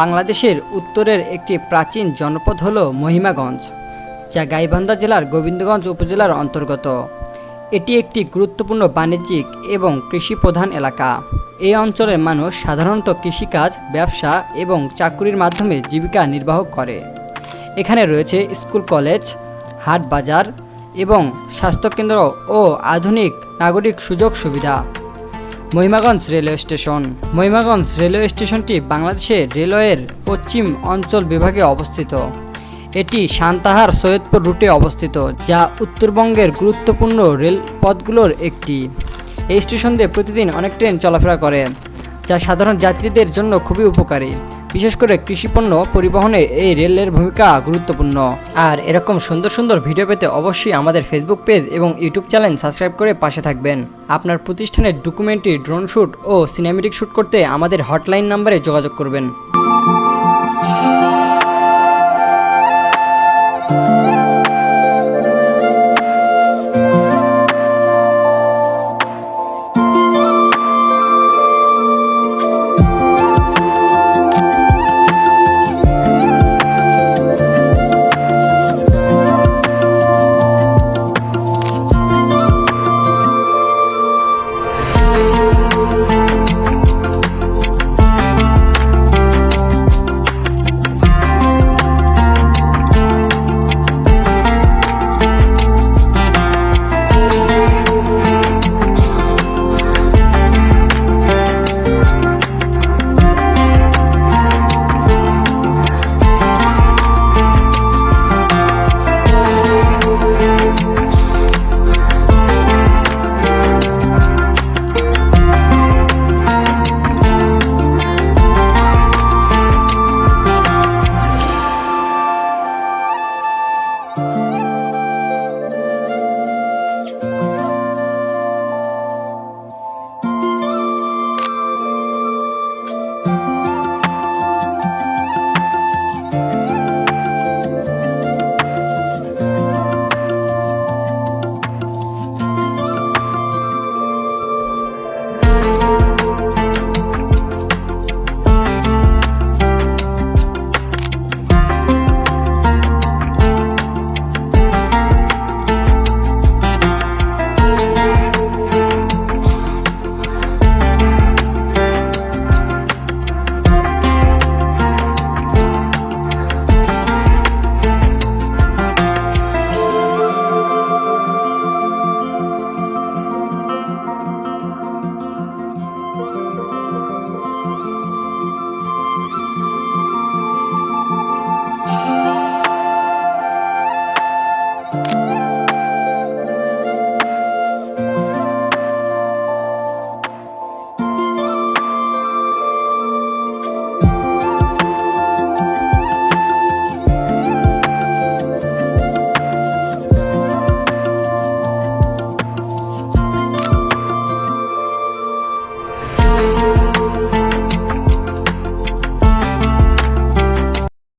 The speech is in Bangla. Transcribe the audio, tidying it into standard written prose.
বাংলাদেশের উত্তরের একটি প্রাচীন জনপদ হল মহিমাগঞ্জ, যা গাইবান্ধা জেলার গোবিন্দগঞ্জ উপজেলার অন্তর্গত। এটি একটি গুরুত্বপূর্ণ বাণিজ্যিক এবং কৃষি প্রধান এলাকা। এই অঞ্চলের মানুষ সাধারণত কৃষিকাজ, ব্যবসা এবং চাকুরির মাধ্যমে জীবিকা নির্বাহ করে। এখানে রয়েছে স্কুল, কলেজ, হাট বাজার এবং স্বাস্থ্যকেন্দ্র ও আধুনিক নাগরিক সুযোগ সুবিধা। Mahimaganj railway station. Mahimaganj railway স্টেশনটি বাংলাদেশের রেলওয়ের পশ্চিম অঞ্চল বিভাগে অবস্থিত। এটি সান্তাহার সৈয়দপুর রুটে অবস্থিত, যা উত্তরবঙ্গের গুরুত্বপূর্ণ রেলপথগুলোর একটি। এই স্টেশন দিয়ে প্রতিদিন অনেক ট্রেন চলাফেরা করে, যা সাধারণ যাত্রীদের জন্য খুবই উপকারী। বিশেষ করে কৃষিপণ্য পরিবহনে এই রেলের ভূমিকা গুরুত্বপূর্ণ। আর এরকম সুন্দর সুন্দর ভিডিও পেতে অবশ্যই আমাদের ফেসবুক পেজ এবং ইউটিউব চ্যানেল সাবস্ক্রাইব করে পাশে থাকবেন। আপনার প্রতিষ্ঠানের ডকুমেন্টারি, ড্রোন শ্যুট ও সিনেমেটিক শ্যুট করতে আমাদের হটলাইন নাম্বারে যোগাযোগ করবেন।